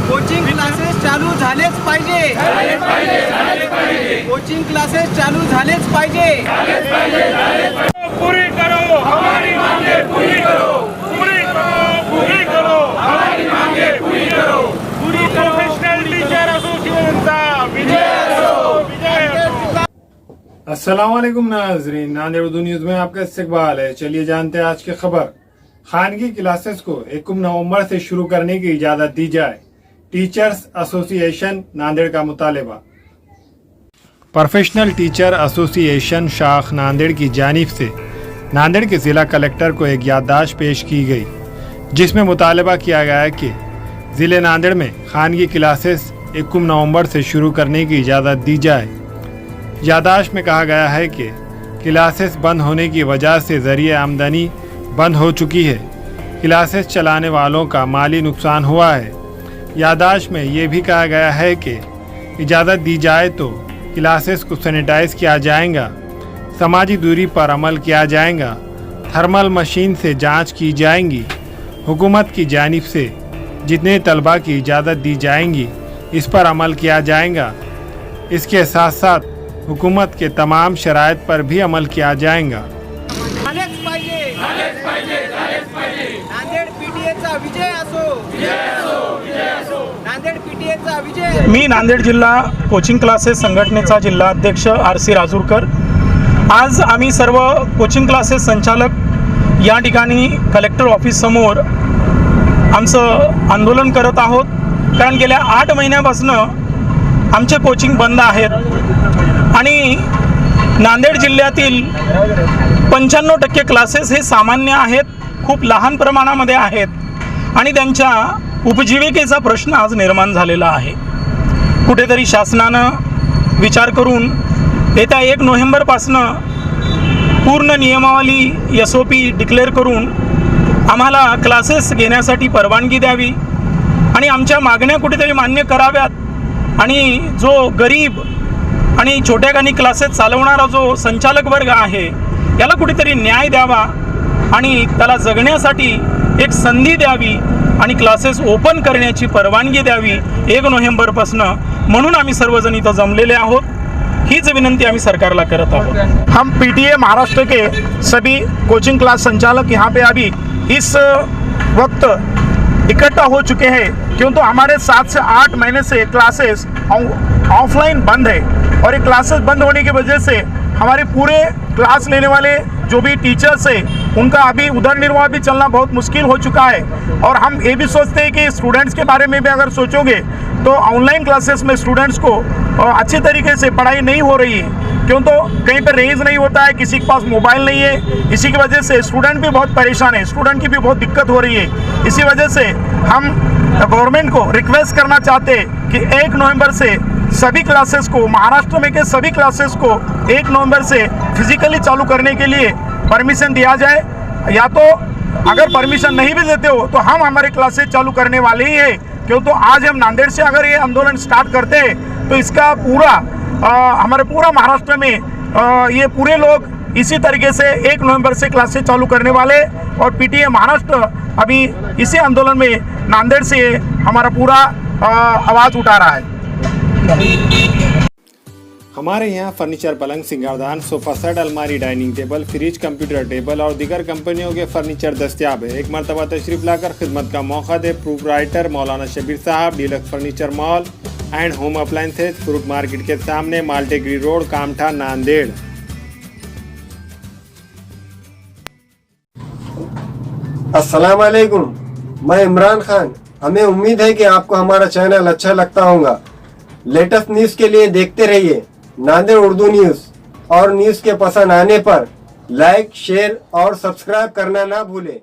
Coaching classes चालू झालेच पाहिजे. कोचिंग क्लासेस चालू झालेच पाहिजे. पूरी करो हमारी मांगे, पूरी करो, पूरी करो, पूरी करो हमारी मांगे, पूरी करो. पूरी प्रोफेशनल टीचर एसोसिएशन का विजय असो, विजय असो. अस्सलाम वालेकुम नाज़रीन, नांदेड़ उर्दू न्यूज़ में आपका इस्तकबाल है. चलिए जानते हैं आज की खबर. खानगी क्लासेस को 1 नवंबर से शुरू करने की इजाज़त दी जाए. टीचर्स एसोसिएशन नांदेड़ का मुतालबा. प्रोफेशनल टीचर एसोसिएशन शाख नांदेड़ की जानिब से नांदेड़ के ज़िला कलेक्टर को एक याददाश्त पेश की गई, जिसमें मुतालबा किया गया है कि ज़िले नांदेड़ में खानगी क्लासेस 1 नवंबर से शुरू करने की इजाज़त दी जाए. याददाश्त में कहा गया है कि क्लासेस बंद होने की वजह से ज़रिए आमदनी बंद हो चुकी है. क्लासेस चलाने वालों का माली नुकसान हुआ है. याददाश्त में ये भी कहा गया है कि इजाज़त दी जाए तो क्लासेस को सैनिटाइज किया जाएगा, समाजी दूरी पर अमल किया जाएगा, थर्मल मशीन से जांच की जाएंगी. हुकूमत की जानिब से जितने तलबा की इजाज़त दी जाएंगी इस पर अमल किया जाएगा. इसके साथ साथ हुकूमत के तमाम शराइत पर भी अमल किया जाएगा. नांदेड पीटीएचा विजय असो. नांदेड पीटीएचा विजय. मी नांदेड जिल्हा कोचिंग क्लासेस संघटनेचा जिल्हा अध्यक्ष आरसी राजूरकर. आज आम्ही सर्व कोचिंग क्लासेस संचालक या ठिकाणी कलेक्टर ऑफिस समोर आमचं आंदोलन करत आहोत. कारण गेल्या 8 महिन्यापासून आमचे कोचिंग बंद आहेत आणि नांदेड जिल्ह्यातील 95% क्लासेस हे सामान्य आहेत, खूप लहान प्रमाणामध्ये आहेत आणि त्यांच्या उपजीविकेचा प्रश्न आज निर्माण झालेला आहे. कुठेतरी शासनानं विचार करून येत्या 1 नोव्हेंबरपासून पूर्ण नियमावली SOP डिक्लेअर करून आम्हाला क्लासेस घेण्यासाठी परवानगी द्यावी आणि आमच्या मागण्या कुठेतरी मान्य कराव्यात आणि जो गरीब आणि छोट्याखानी क्लासेस चालवणारा जो संचालक वर्ग आहे याला कुठेतरी न्याय द्यावा आणि त्याला जगण्यासाठी एक संधी द्यावी आणि क्लासेस ओपन करण्याची परवानगी द्यावी 1 नोव्हेंबरपासून. म्हणून आम्ही सर्वजण इथं जमलेले आहोत. हीच विनंती आम्ही सरकारला करत आहोत. हम पीटीए महाराष्ट्र के सभी कोचिंग क्लास संचालक यहाँ पे अभी इस वक्त इकट्ठा हो चुके हैं, क्यों तो हमारे 7 से 8 महीने से क्लासेस ऑफलाइन बंद है और ये क्लासेस बंद होने की वजह से हमारे पूरे क्लास लेने वाले जो भी टीचर्स हैं उनका अभी उधर निर्वाह भी चलना बहुत मुश्किल हो चुका है. और हम ये भी सोचते हैं कि स्टूडेंट्स के बारे में भी अगर सोचोगे तो ऑनलाइन क्लासेस में स्टूडेंट्स को अच्छे तरीके से पढ़ाई नहीं हो रही है, क्यों तो कहीं पर रेंज नहीं होता है, किसी के पास मोबाइल नहीं है. इसी की वजह से स्टूडेंट भी बहुत परेशान है, स्टूडेंट की भी बहुत दिक्कत हो रही है. इसी वजह से हम गवर्नमेंट को रिक्वेस्ट करना चाहते हैं कि 1 नवंबर से सभी क्लासेस को, महाराष्ट्र में के सभी क्लासेस को 1 नवंबर से फिजिकली चालू करने के लिए परमिशन दिया जाए. या तो अगर परमिशन नहीं भी देते हो तो हम हमारे क्लासेस चालू करने वाले ही हैं, क्यों तो आज हम नांदेड़ से अगर ये आंदोलन स्टार्ट करते हैं तो इसका पूरा हमारे पूरा महाराष्ट्र में ये पूरे लोग इसी तरीके से 1 नवंबर से क्लासेस चालू करने वाले. और पीटीए महाराष्ट्र अभी इसी आंदोलन में नांदेड़ से हमारा पूरा आवाज़ उठा रहा है. हमारे यहाँ फर्नीचर, पलंग, सिंगारदान, सोफा सेट, अलमारी, dining table, fridge, computer table और दीगर कंपनियों के फर्नीचर दस्तियाब है. एक मरतबा तशरीफ लाकर खिदमत का मौका दे. प्रोप्राइटर मौलाना शबीर साहब, deluxe furniture mall and home appliances, fruit market के सामने, माल्टेगिरी रोड, कामठा, नांदेड़. अस्सलाम वालेकुम, मैं इमरान खान. हमें उम्मीद है कि आपको हमारा चैनल अच्छा लगता होगा. लेटेस्ट न्यूज़ के लिए देखते रहिए नांदेड़ उर्दू न्यूज़, और न्यूज़ के पसंद आने पर लाइक, शेयर और सब्सक्राइब करना ना भूलें.